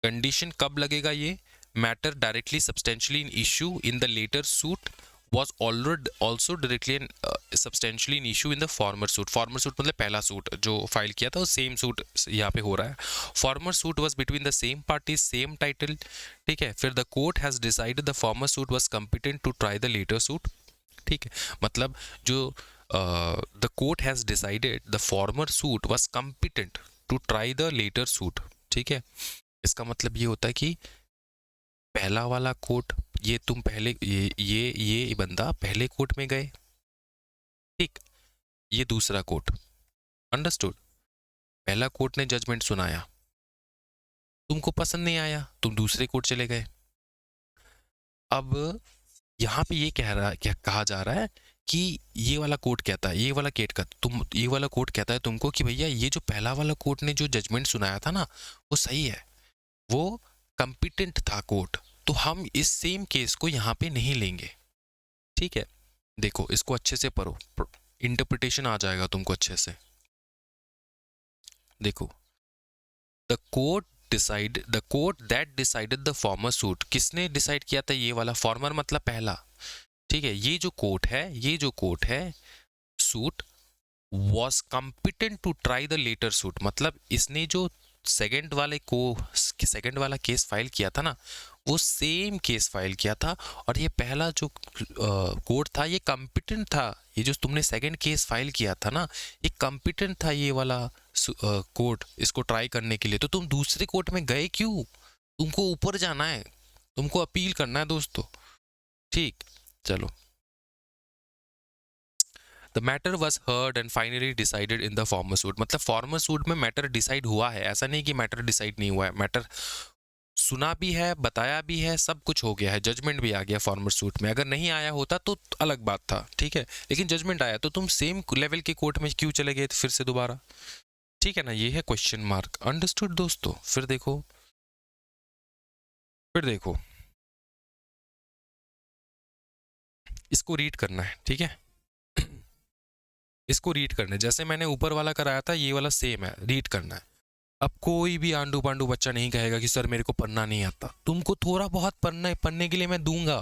कंडीशन कब लगेगा? ये matter directly substantially in issue in the latter suit was also directly and substantially an issue in the former suit. Former suit मतलब पहला suit जो file किया था, वो सेम सूट यहाँ पे हो रहा है। Former suit was between the same parties, same title, ठीक है। फिर the court has decided the former suit was competent to try the later suit, ठीक है। मतलब जो the court has decided the former suit was competent to try the later suit, ठीक है। इसका मतलब ये होता है कि पहला वाला कोर्ट, ये तुम पहले ये बंदा पहले कोर्ट में गए, ठीक, ये दूसरा कोर्ट, अंडरस्टूड। पहला कोर्ट ने जजमेंट सुनाया, तुमको पसंद नहीं आया, तुम दूसरे कोर्ट चले गए। अब यहाँ पे ये क्या कहा जा रहा है कि ये वाला कोर्ट कहता है, ये वाला कोर्ट कहता है तुमको कि भैया ये जो पहला वाला कोर्ट ने जो जजमेंट सुनाया था ना वो सही है, वो कॉम्पिटेंट था कोर्ट, तो हम इस सेम केस को यहाँ पे नहीं लेंगे, ठीक है। देखो इसको अच्छे से पढ़ो, इंटरप्रिटेशन आ जाएगा तुमको अच्छे से। देखो, the court that decided the former suit, किसने डिसाइड किया था ये वाला, फॉर्मर मतलब पहला, ठीक है। ये जो कोर्ट है suit was competent to try the latter suit, मतलब इसने जो सेकंड वाला केस फाइल किया था ना वो सेम केस फाइल किया था, और ये पहला जो कोर्ट था ये कॉम्पिटेंट था, ये जो तुमने सेकंड केस फाइल किया था ना ये कॉम्पिटेंट था ये वाला कोर्ट इसको ट्राई करने के लिए। तो तुम दूसरे कोर्ट में गए क्यों, तुमको ऊपर जाना है, तुमको अपील करना है दोस्तों, ठीक। चलो, the matter was heard and finally decided in the former suit, मतलब फॉर्मर सूट में मैटर डिसाइड हुआ है, ऐसा नहीं कि मैटर डिसाइड नहीं हुआ है, मैटर सुना भी है, बताया भी है, सब कुछ हो गया है, जजमेंट भी आ गया फॉर्मर सूट में। अगर नहीं आया होता तो अलग बात था, ठीक है, लेकिन जजमेंट आया, तो तुम सेम लेवल के कोर्ट में क्यों चले गए फिर से दोबारा, ठीक है ना। ये है क्वेश्चन मार्क, अंडरस्टूड दोस्तों। फिर देखो इसको रीड करना है, ठीक है, इसको रीड करना है, जैसे मैंने ऊपर वाला कराया था ये वाला सेम है, रीड करना है। अब कोई भी आंडू पांडू बच्चा नहीं कहेगा कि सर मेरे को पढ़ना नहीं आता, तुमको थोड़ा बहुत पढ़ने के लिए मैं दूंगा,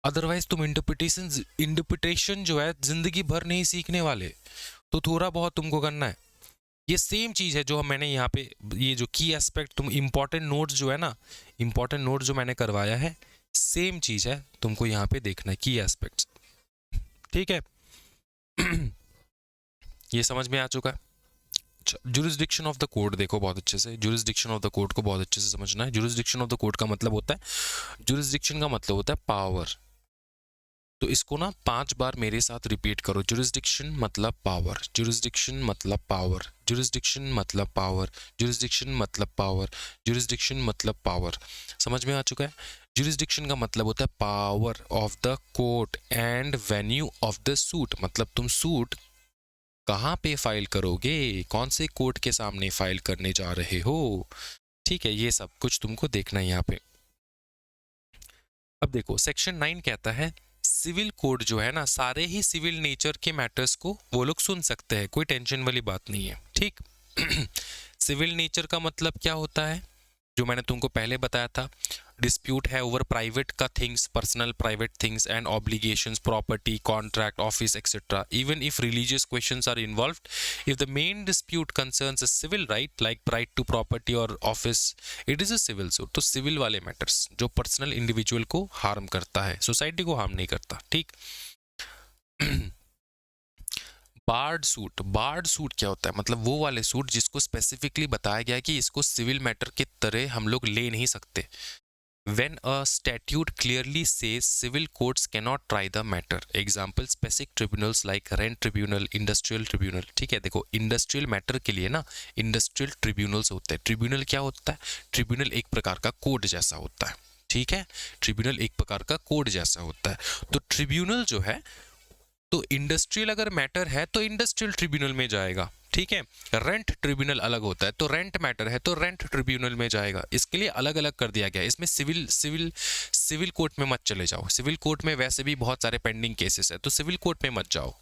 अदरवाइज तुम इंटरप्रिटेशन जो है जिंदगी भर नहीं सीखने वाले, तो थोड़ा बहुत तुमको करना है। ये सेम चीज है जो मैंने यहाँ पे, ये जो की एस्पेक्ट तुम इंपॉर्टेंट नोट्स जो है ना, इंपॉर्टेंट नोट्स जो मैंने करवाया है सेम चीज है, तुमको यहाँ पे देखना है की एस्पेक्ट्स, ठीक है। ये समझ में आ चुका है। जुरिस्डिक्शन ऑफ द कोर्ट देखो बहुत अच्छे से, जुरिस्डिक्शन ऑफ द कोर्ट को बहुत अच्छे से समझना है। जुरिस्डिक्शन ऑफ द कोर्ट का मतलब होता है, जुरिस्डिक्शन का मतलब होता है पावर, तो इसको ना 5 बार मेरे साथ रिपीट करो। जुरिस्डिक्शन मतलब पावर, जुरिस्डिक्शन मतलब पावर, जुरिस्डिक्शन मतलब पावर, जुरिस्डिक्शन मतलब पावर, जुरिस्डिक्शन मतलब पावर। समझ में आ चुका है। जुरिस्डिक्शन का मतलब होता है power of the court and venue of the suit, मतलब तुम सूट कहाँ पे फाइल करोगे, कौन से कोर्ट के सामने फाइल करने जा रहे हो, ठीक है। ये सब कुछ तुमको देखना है यहाँ पे। अब देखो सेक्शन 9 कहता है सिविल कोड जो है ना सारे ही सिविल नेचर के मैटर्स को वो लोग सुन सकते हैं, कोई टेंशन वाली बात नहीं है, ठीक। सिविल नेचर का मतलब क्या होता है, जो मैंने तुमको पहले बताया था, डिस्प्यूट है ओवर प्राइवेट का things, personal private things and obligations, property, contract, office etcetera, even if religious questions are involved, if the main dispute concerns a civil right like right to property और office, it is a civil suit. तो civil वाले matters जो personal individual को harm करता है, society को harm नहीं करता, ठीक। बार्ड सूट क्या होता है, मतलब वो वाले सूट जिसको स्पेसिफिकली बताया गया है कि इसको सिविल मैटर के तरह हम लोग ले नहीं सकते। When a statute clearly says civil courts cannot try the matter, example specific tribunals like rent tribunal, industrial tribunal, ठीक है। देखो इंडस्ट्रियल मैटर के लिए ना इंडस्ट्रियल ट्रिब्यूनल्स होते हैं। ट्रिब्यूनल क्या होता है, ट्रिब्यूनल एक प्रकार का कोर्ट जैसा होता है, ठीक है। ट्रिब्यूनल एक प्रकार का कोर्ट जैसा होता है। तो ट्रिब्यूनल जो है, तो इंडस्ट्रियल अगर मैटर है तो इंडस्ट्रियल ट्रिब्यूनल में जाएगा, ठीक है। रेंट ट्रिब्यूनल अलग होता है, तो रेंट मैटर है तो रेंट ट्रिब्यूनल में जाएगा। इसके लिए अलग अलग कर दिया गया है। इसमें सिविल कोर्ट में मत चले जाओ, सिविल कोर्ट में वैसे भी बहुत सारे पेंडिंग केसेस है, तो सिविल कोर्ट में मत जाओ,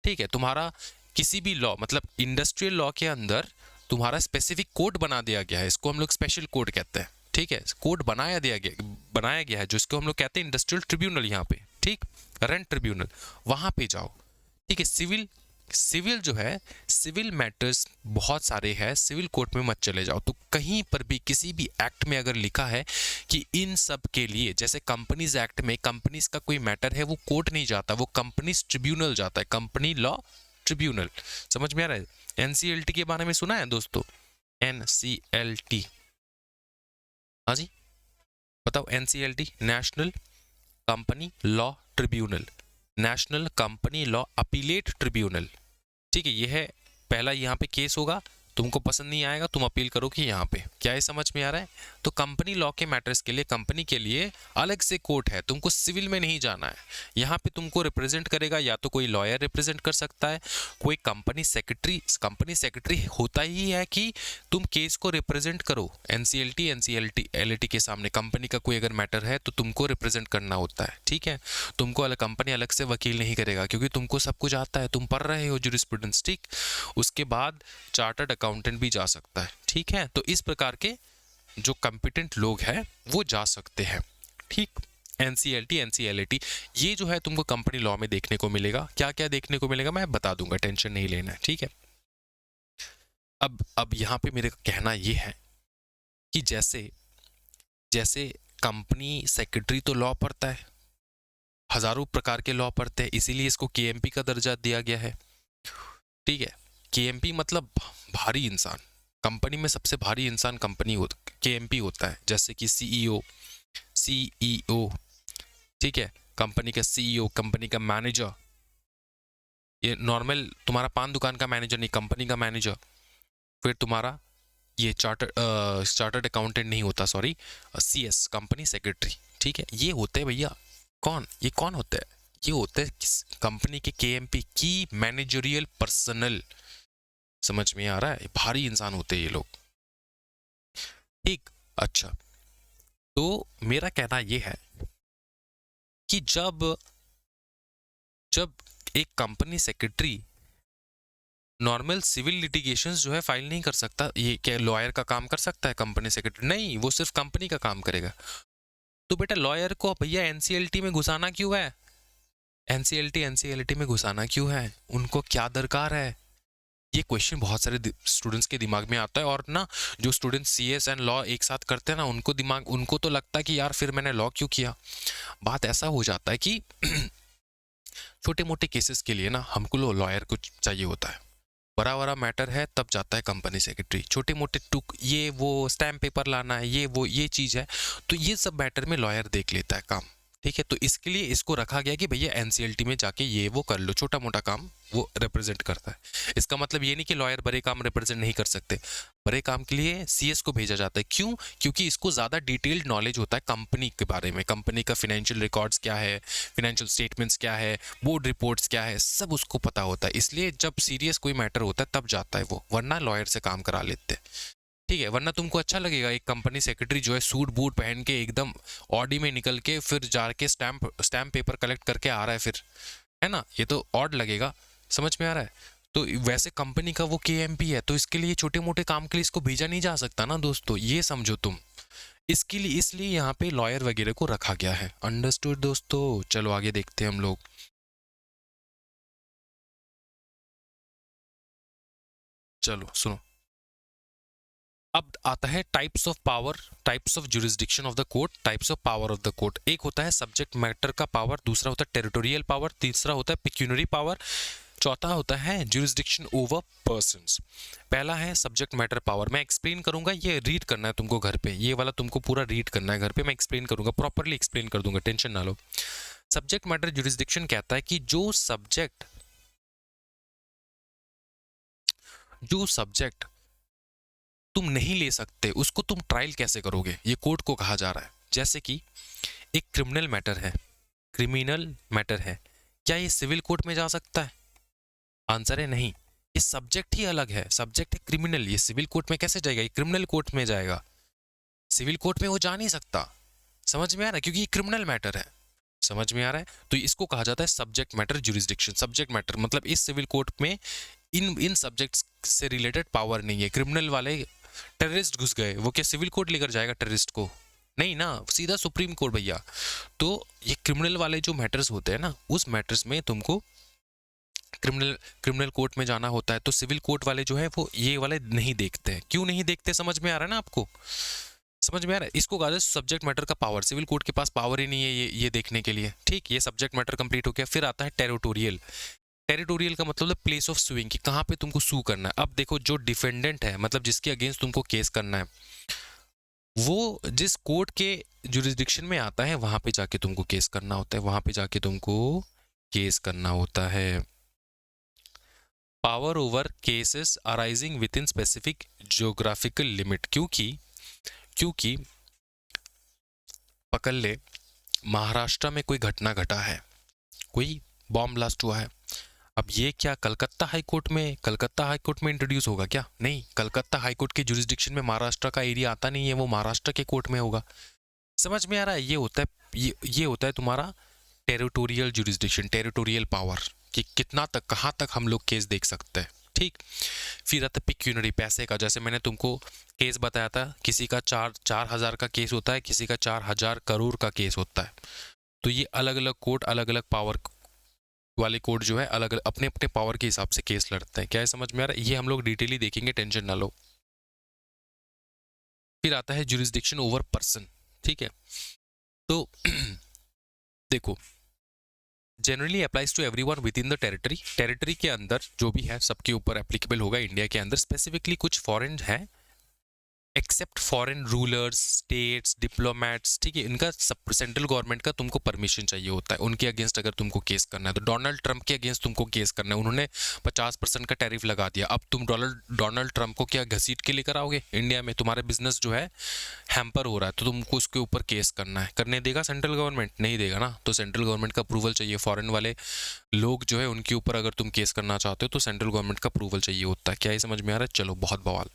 ठीक है। तुम्हारा किसी भी लॉ, मतलब इंडस्ट्रियल लॉ के अंदर तुम्हारा स्पेसिफिक कोड बना दिया गया है, इसको हम लोग स्पेशल कोड कहते हैं, ठीक है। कोड बनाया गया है जिसको हम लोग कहते हैं इंडस्ट्रियल ट्रिब्यूनल, यहाँ पे, ठीक। रेंट ट्रिब्यूनल वहां पे जाओ, ठीक है। सिविल जो है, सिविल मैटर्स बहुत सारे हैं, सिविल कोर्ट में मत चले जाओ। तो कहीं पर भी किसी भी एक्ट में अगर लिखा है कि इन सब के लिए, जैसे कंपनीज एक्ट में कंपनीज का कोई मैटर है वो कोर्ट नहीं जाता, वो कंपनीज ट्रिब्यूनल जाता है, कंपनी लॉ ट्रिब्यूनल। समझ में आ रहा है। एनसीएलटी के बारे में सुना है दोस्तों, एनसीएलटी, हाँ जी बताओ, NCLT, national company law tribunal, national company law appellate tribunal. ठीक है, यह है पहला, यहाँ पे केस होगा, तुमको पसंद नहीं आएगा, तुम अपील करोगे यहाँ पे। क्या ये समझ में आ रहा है? तो कंपनी लॉ के मैटर्स के लिए कंपनी के लिए अलग से कोर्ट है, तुमको सिविल में नहीं जाना है। यहाँ पे तुमको रिप्रेजेंट करेगा या तो कोई लॉयर रिप्रेजेंट कर सकता है, कोई कंपनी सेक्रेटरी होता ही है कि तुम केस को रिप्रेजेंट करो। NCLT के सामने कंपनी का कोई अगर मैटर है तो तुमको रिप्रेजेंट करना होता है। ठीक है, तुमको अलग कंपनी अलग से वकील नहीं करेगा, क्योंकि तुमको सब कुछ आता है, तुम पढ़ रहे हो जूरिस्प्रूडेंस। ठीक, उसके बाद चार्टर्ड अकाउंटेंट भी जा सकता है। ठीक है, तो इस प्रकार के जो कॉम्पिटेंट लोग हैं वो जा सकते हैं। ठीक, NCLT ये जो है तुमको कंपनी लॉ में देखने को मिलेगा। क्या क्या देखने को मिलेगा मैं बता दूंगा, टेंशन नहीं लेना है। ठीक है, अब यहाँ पे मेरे कहना ये है कि जैसे कंपनी सेक्रेटरी तो लॉ पढ़ता है, हजारों प्रकार के लॉ पढ़ते हैं, इसीलिए इसको KMP का दर्जा दिया गया है। ठीक है, KMP मतलब भारी इंसान, कंपनी में सबसे भारी इंसान KMP होता है। जैसे कि CEO, ठीक है, कंपनी का CEO, कंपनी का मैनेजर, ये नॉर्मल तुम्हारा पान दुकान का मैनेजर नहीं, कंपनी का मैनेजर। फिर तुम्हारा ये चार्टर्ड अकाउंटेंट नहीं होता, सॉरी, CS, कंपनी सेक्रेटरी। ठीक है, ये होते हैं भैया ये कौन होते हैं? ये होते हैं कंपनी के KMP की मैनेजरियल पर्सनल। समझ में आ रहा है? भारी इंसान होते हैं ये लोग। ठीक, अच्छा, तो मेरा कहना ये है कि जब एक company secretary normal civil litigations जो है फाइल नहीं कर सकता, ये क्या लॉयर का काम कर सकता है कंपनी सेक्रेटरी? नहीं, वो सिर्फ कंपनी का काम करेगा। तो बेटा लॉयर को भैया NCLT में घुसाना क्यों है? NCLT में घुसाना क्यों है? उनको क्या दरकार है? ये क्वेश्चन बहुत सारे स्टूडेंट्स के दिमाग में आता है। और ना जो स्टूडेंट CS एंड लॉ एक साथ करते हैं ना, उनको तो लगता है कि यार फिर मैंने लॉ क्यों किया। बात ऐसा हो जाता है कि छोटे मोटे केसेस के लिए ना हमको लॉयर को चाहिए होता है, बड़ा मैटर है तब जाता है कंपनी सेक्रेटरी। छोटे मोटे ये वो स्टैम्प पेपर लाना है, ये चीज़ है, तो ये सब मैटर में लॉयर देख लेता है काम। ठीक है, तो इसके लिए इसको रखा गया कि भैया NCLT में जाके ये वो कर लो, छोटा मोटा काम वो रिप्रेजेंट करता है। इसका मतलब ये नहीं कि लॉयर बड़े काम रिप्रेजेंट नहीं कर सकते, बड़े काम के लिए CS को भेजा जाता है। क्यों? क्योंकि इसको ज़्यादा डिटेल्ड नॉलेज होता है कंपनी के बारे में, कंपनी का फाइनेंशियल रिकॉर्ड्स क्या है, फाइनेंशियल स्टेटमेंट्स क्या है, बोर्ड रिपोर्ट्स क्या है, सब उसको पता होता है। इसलिए जब सीरियस कोई मैटर होता है तब जाता है वो, वरना लॉयर से काम करा लेते हैं। ठीक है, वरना तुमको अच्छा लगेगा एक कंपनी सेक्रेटरी जो है सूट बूट पहन के एकदम ऑडी में निकल के फिर जाके स्टैम्प पेपर कलेक्ट करके आ रहा है फिर, है ना? ये तो ऑड लगेगा। समझ में आ रहा है? तो वैसे कंपनी का वो KMP है, तो इसके लिए छोटे मोटे काम के लिए इसको भेजा नहीं जा सकता ना दोस्तों, ये समझो तुम। इसके लिए इसलिए यहाँ पे लॉयर वगैरह को रखा गया है। अंडरस्टूड दोस्तों? चलो आगे देखते हैं हम लोग। चलो सुनो, अब आता है types of power, types of jurisdiction of the court, types of power of the court. एक होता है सब्जेक्ट मैटर का पावर, दूसरा होता है टेरिटोरियल पावर, तीसरा होता है पिक्यूनरी पावर, चौथा होता है जुरिस्डिक्शन ओवर पर्सन्स। पहला है सब्जेक्ट मैटर पावर, मैं एक्सप्लेन करूंगा, ये रीड करना है तुमको घर पे, ये वाला तुमको पूरा रीड करना है घर पे, मैं एक्सप्लेन करूंगा, प्रॉपरली एक्सप्लेन कर दूंगा, टेंशन ना लो। सब्जेक्ट मैटर जुरिस्डिक्शन कहता है कि जो सब्जेक्ट तुम नहीं ले सकते उसको तुम ट्रायल कैसे करोगे, ये कोर्ट को कहा जा रहा है। जैसे कि एक क्रिमिनल मैटर है, क्या ये सिविल कोर्ट में जा सकता है? आंसर है नहीं, ये सब्जेक्ट ही अलग है, सब्जेक्ट है क्रिमिनल, ये सिविल कोर्ट में कैसे जाएगा? ये क्रिमिनल कोर्ट में जाएगा, सिविल कोर्ट में वो जा नहीं सकता। समझ में आ रहा है? क्योंकि ये क्रिमिनल मैटर है। समझ में आ रहा है? तो इसको कहा जाता है subject matter jurisdiction. Subject matter मतलब इस सिविल कोर्ट में इन सब्जेक्ट्स से रिलेटेड पावर नहीं है। क्रिमिनल वाले टेररिस्ट घुस गए, वो क्या सिविल कोर्ट लेकर जाएगा टेररिस्ट को? नहीं ना, सीधा सुप्रीम कोर्ट भैया। तो ये क्रिमिनल वाले जो मैटर्स होते हैं ना, उस मैटर्स में तुमको क्रिमिनल कोर्ट में जाना होता है। तो सिविल कोर्ट वाले जो है वो ये वाले नहीं देखते हैं। क्यों नहीं देखते? समझ में आ रहा है ना आपको? समझ में आ रहा है? इसको कहा जाए सब्जेक्ट मैटर का पावर, सिविल कोर्ट के पास पावर ही नहीं है ये देखने के लिए। ठीक, ये सब्जेक्ट मैटर कंप्लीट हो गया। फिर आता है टेरिटोरियल का मतलब प्लेस ऑफ सुइंग, कि कहाँ पे तुमको सू करना है। अब देखो, जो डिफेंडेंट है मतलब जिसके अगेंस्ट तुमको केस करना है, वो जिस कोर्ट के जुरिस्डिक्शन में आता है वहां पे जाके तुमको केस करना होता है, वहां पे जाके तुमको केस करना होता है। Power over cases arising with in specific geographical limit, क्योंकि पकड़ ले महाराष्ट्र में कोई घटना घटा है, कोई बॉम्ब ब्लास्ट हुआ है, अब ये क्या कलकत्ता हाई कोर्ट में इंट्रोड्यूस होगा क्या? नहीं, कलकत्ता हाई कोर्ट के जुरिस्डिक्शन में महाराष्ट्र का एरिया आता नहीं है, वो महाराष्ट्र के कोर्ट में होगा। समझ में आ रहा है? ये होता है तुम्हारा टेरिटोरियल जुरिस्डिक्शन, टेरिटोरियल पावर, कि कितना तक, कहाँ तक हम लोग केस देख सकते हैं। ठीक, फिर आता पिक्यूनरी, पैसे का। जैसे मैंने तुमको केस बताया था, किसी का 4,000 का केस होता है, किसी का 4,000 करोड़ का केस होता है। तो ये अलग अलग कोर्ट, अलग अलग पावर वाले कोर्ट जो है अलग अलग अपने अपने पावर के हिसाब से केस लड़ते हैं। क्या है, समझ में आ रहा है? ये हम लोग डिटेली देखेंगे, टेंशन ना लो। फिर आता है जुरिस्डिक्शन ओवर पर्सन। ठीक है, तो देखो, generally applies to everyone within the territory के अंदर जो भी है सबके ऊपर एप्लीकेबल होगा। इंडिया के अंदर स्पेसिफिकली कुछ फॉरेन है, except foreign rulers, states, diplomats, ठीक है, इनका सेंट्रल गवर्नमेंट का तुमको परमिशन चाहिए होता है। उनके अगेंस्ट अगर तुमको केस करना है, तो डोनाल्ड ट्रंप के अगेंस्ट तुमको केस करना है, उन्होंने 50% का टैरिफ लगा दिया। अब तुम डोनाल्ड ट्रंप को क्या घसीट के लेकर आओगे इंडिया में? तुम्हारा बिजनेस जो है हैम्पर हो रहा है, तो तुमको उसके ऊपर केस करना है। करने देगा सेंट्रल गवर्नमेंट? नहीं देगा ना। तो सेंट्रल गवर्नमेंट का अप्रूवल चाहिए। फॉरेन वाले लोग जो है उनके ऊपर अगर तुम केस करना चाहते हो तो सेंट्रल गवर्नमेंट का अप्रूवल चाहिए होता है। क्या ये समझ में आ रहा है? चलो, बहुत बवाल।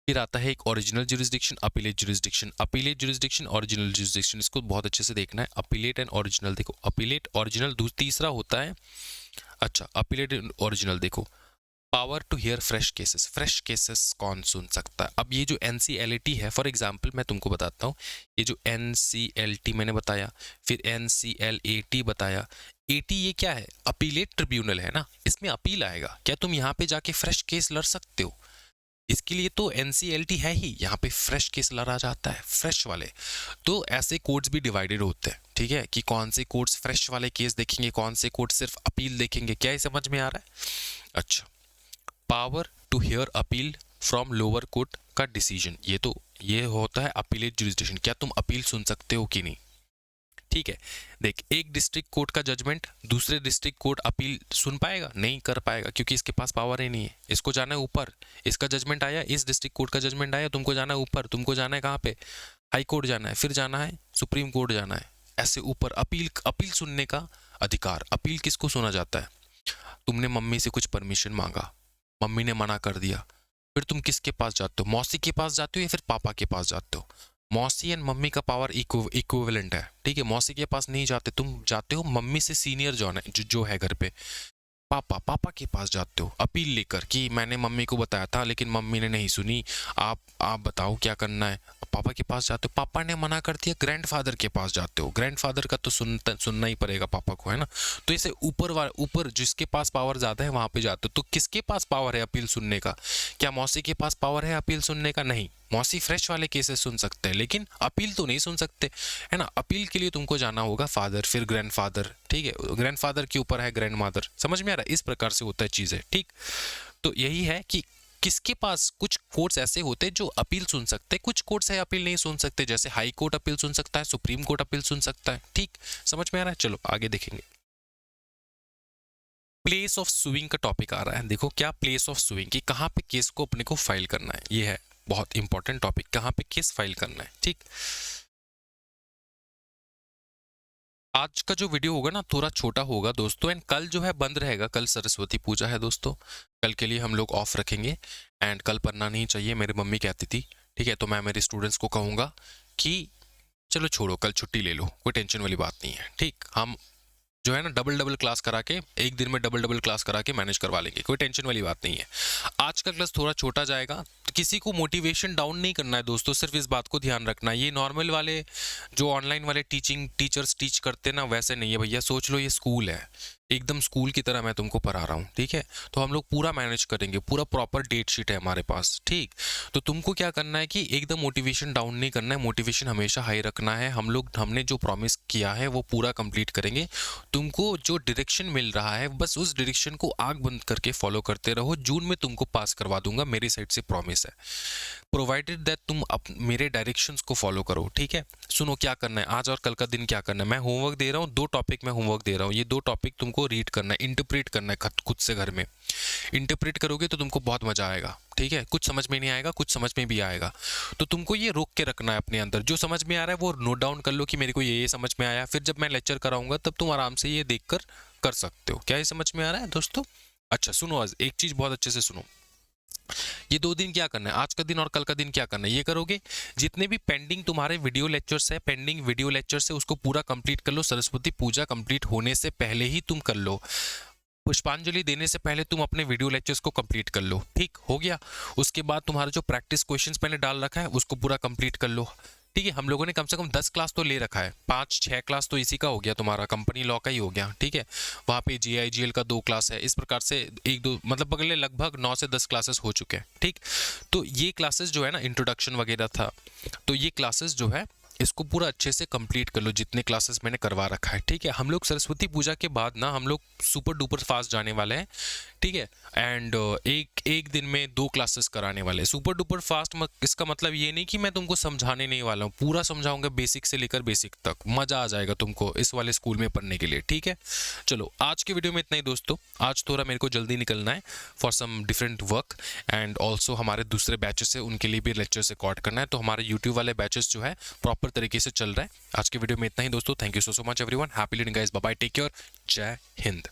फिर आता है एक original jurisdiction, appellate jurisdiction. Appellate jurisdiction, original jurisdiction, इसको बहुत अच्छे से देखना है। अपीलेट एंड ओरिजिनल देखो, अपीलेट ओरिजिनल तीसरा होता है। अच्छा, अपीलेट ओरिजिनल देखो, power to hear fresh cases कौन सुन सकता है? अब ये जो NCLAT है, फॉर एग्जांपल मैं तुमको बताता हूँ, ये जो NCLT मैंने बताया, फिर NCLAT बताया। AT ये क्या है? अपीलेट ट्रिब्यूनल है ना, इसमें अपील आएगा। क्या तुम यहाँ पे जाके फ्रेश केस लड़ सकते हो? इसके लिए तो NCLT है ही, यहाँ पे फ्रेश केस लड़ा जाता है, फ्रेश वाले। तो ऐसे कोर्ट्स भी डिवाइडेड होते हैं, ठीक है, कि कौन से कोर्ट्स फ्रेश वाले केस देखेंगे, कौन से कोर्ट सिर्फ अपील देखेंगे। क्या ये समझ में आ रहा है? अच्छा, power to hear appeal from lower court का डिसीजन, ये होता है अपीलेट जुरिस्डिक्शन। क्या तुम अपील सुन सकते हो कि नहीं? ठीक है, देख, एक डिस्ट्रिक्ट कोर्ट का जजमेंट दूसरे डिस्ट्रिक्ट कोर्ट अपील सुन पाएगा? नहीं कर पाएगा, क्योंकि इसके पास पावर ही नहीं है। इसको जाना है ऊपर, इसका जजमेंट आया, इस डिस्ट्रिक्ट कोर्ट का जजमेंट आया, तुमको जाना है ऊपर। तुमको जाना है कहाँ पे? हाई कोर्ट जाना है, फिर जाना है सुप्रीम कोर्ट जाना है, ऐसे ऊपर। अपील सुनने का अधिकार। अपील किसको सुना जाता है? तुमने मम्मी से कुछ परमिशन मांगा, मम्मी ने मना कर दिया, फिर तुम किसके पास जाते हो? मौसी के पास जाते हो या फिर पापा के पास जाते हो? मौसी एंड मम्मी का पावर इक्विवेलेंट है, ठीक है। मौसी के पास नहीं जाते, तुम जाते हो मम्मी से सीनियर जो है घर पे, पापा के पास जाते हो अपील लेकर कि मैंने मम्मी को बताया था लेकिन मम्मी ने नहीं सुनी, आप बताओ क्या करना है। पापा के पास जाते हो, पापा ने मना कर दिया, ग्रैंडफादर के पास जाते हो, ग्रैंडफादर का तो सुनना ही पड़ेगा पापा को, है ना। तो इसे ऊपर जिसके पास पावर ज्यादा है वहां पे जाते हो। तो किसके पास पावर है अपील सुनने का? क्या मौसी के पास पावर है अपील सुनने का? नहीं, मौसी फ्रेश वाले केसेस सुन सकते हैं लेकिन अपील तो नहीं सुन सकते, है ना। अपील के लिए तुमको जाना होगा फादर, फिर ग्रैंडफादर, ठीक है, ग्रैंडफादर के ऊपर है ग्रैंड मदर। समझ में आ रहा है? इस प्रकार से होता है चीजें, ठीक। तो यही है कि किसके पास कुछ कोर्ट्स ऐसे होते हैं जो अपील सुन सकते हैं, कुछ कोर्ट्स है अपील नहीं सुन सकते, जैसे हाई कोर्ट अपील सुन सकता है, सुप्रीम कोर्ट अपील सुन सकता है, ठीक। समझ में आ रहा है? चलो आगे देखेंगे। प्लेस ऑफ सुइंग का टॉपिक आ रहा है। देखो क्या प्लेस ऑफ सुइंग, कि कहाँ पे केस को अपने को फाइल करना है, ये है बहुत इंपॉर्टेंट टॉपिक, कहाँ पे केस फाइल करना है, ठीक। आज का जो वीडियो होगा ना थोड़ा छोटा होगा दोस्तों, एंड कल जो है बंद रहेगा, कल सरस्वती पूजा है दोस्तों, कल के लिए हम लोग ऑफ रखेंगे। एंड कल पढ़ना नहीं चाहिए, मेरी मम्मी कहती थी, ठीक है। तो मैं मेरे स्टूडेंट्स को कहूँगा कि चलो छोड़ो, कल छुट्टी ले लो, कोई टेंशन वाली बात नहीं है, ठीक। हम जो है ना डबल क्लास करा के, एक दिन में डबल क्लास करा के मैनेज करवा लेंगे, कोई टेंशन वाली बात नहीं है। आज का क्लास थोड़ा छोटा जाएगा, किसी को मोटिवेशन डाउन नहीं करना है दोस्तों, सिर्फ इस बात को ध्यान रखना है। ये नॉर्मल वाले जो ऑनलाइन वाले टीचर्स टीच करते ना, वैसे नहीं है भैया। सोच लो ये स्कूल है, एकदम स्कूल की तरह मैं तुमको पढ़ा रहा हूँ, ठीक है। तो हम लोग पूरा मैनेज करेंगे, पूरा प्रॉपर डेट शीट है हमारे पास, ठीक। तो तुमको क्या करना है कि एकदम मोटिवेशन डाउन नहीं करना है, मोटिवेशन हमेशा हाई रखना है। हमने जो प्रॉमिस किया है वो पूरा कंप्लीट करेंगे। तुमको जो डायरेक्शन मिल रहा है बस उस डायरेक्शन को आंख बंद करके फॉलो करते रहो। जून में तुमको पास करवा दूंगा, मेरी साइड से प्रॉमिस है, प्रोवाइडेड दैट तुम मेरे डायरेक्शंस को फॉलो करो। ठीक है, सुनो क्या करना है आज और कल का दिन क्या करना है। मैं होमवर्क दे रहा हूँ, 2 टॉपिक में होमवर्क दे रहा हूँ। ये 2 टॉपिक तुमको रीड करना है, इंटरप्रेट करना है खुद से घर में। इंटरप्रेट करोगे तो तुमको बहुत मजा आएगा। ठीक है, कुछ समझ में नहीं आएगा, कुछ समझ में भी आएगा। तो तुमको ये रोक के रखना है अपने अंदर, जो समझ में आ रहा है वो नोट डाउन कर लो कि मेरे को ये समझ में आया। फिर जब मैं लेक्चर कराऊंगा तब तुम आराम से ये देखकर कर सकते हो। क्या ये समझ में आ रहा है दोस्तों? अच्छा सुनो, आज एक चीज बहुत अच्छे से सुनो। ये 2 दिन क्या करना है, आज का दिन और कल का दिन क्या करना है, ये करोगे। जितने भी पेंडिंग तुम्हारे वीडियो लेक्चर्स है, पेंडिंग वीडियो लेक्चर्स है, उसको पूरा कंप्लीट कर लो। सरस्वती पूजा कंप्लीट होने से पहले ही तुम कर लो। पुष्पांजलि देने से पहले तुम अपने वीडियो लेक्चर्स को कंप्लीट कर लो। ठीक हो गया। उसके बाद तुम्हारा जो प्रैक्टिस क्वेश्चंस मैंने डाल रखा है उसको पूरा कंप्लीट कर लो। ठीक है, हम लोगों ने कम से कम 10 क्लास तो ले रखा है, 5-6 क्लास तो इसी का हो गया, तुम्हारा कंपनी लॉ का ही हो गया। ठीक है, वहाँ पे GIGL का 2 क्लास है। इस प्रकार से 1-2 मतलब अगले लगभग 9 से 10 क्लासेस हो चुके हैं। ठीक, तो ये क्लासेस जो है ना, इंट्रोडक्शन वगैरह था, तो ये क्लासेस जो है इसको पूरा अच्छे से कंप्लीट कर लो, जितने क्लासेस मैंने करवा रखा है। ठीक है, हम लोग सरस्वती पूजा के बाद ना हम लोग सुपर डुपर फास्ट जाने वाले हैं। ठीक है, एंड एक दिन में 2 क्लासेस कराने वाले हैं। सुपर डुपर फास्ट इसका मतलब ये नहीं कि मैं तुमको समझाने नहीं वाला हूँ, पूरा समझाऊंगा बेसिक से लेकर बेसिक तक। मजा आ जाएगा तुमको इस वाले स्कूल में पढ़ने के लिए। ठीक है, चलो आज के वीडियो में इतना ही दोस्तों। आज थोड़ा मेरे को जल्दी निकलना है for some different work, and also हमारे दूसरे बैचेस है उनके लिए भी लेक्चर्स रिकॉर्ड करना है। तो हमारे यूट्यूब वाले बैचेस जो है प्रॉपर तरीके से चल रहा है। आज के वीडियो में इतना ही दोस्तों। Thank you so much everyone. Happy learning guys, bye bye, take care, जय हिंद।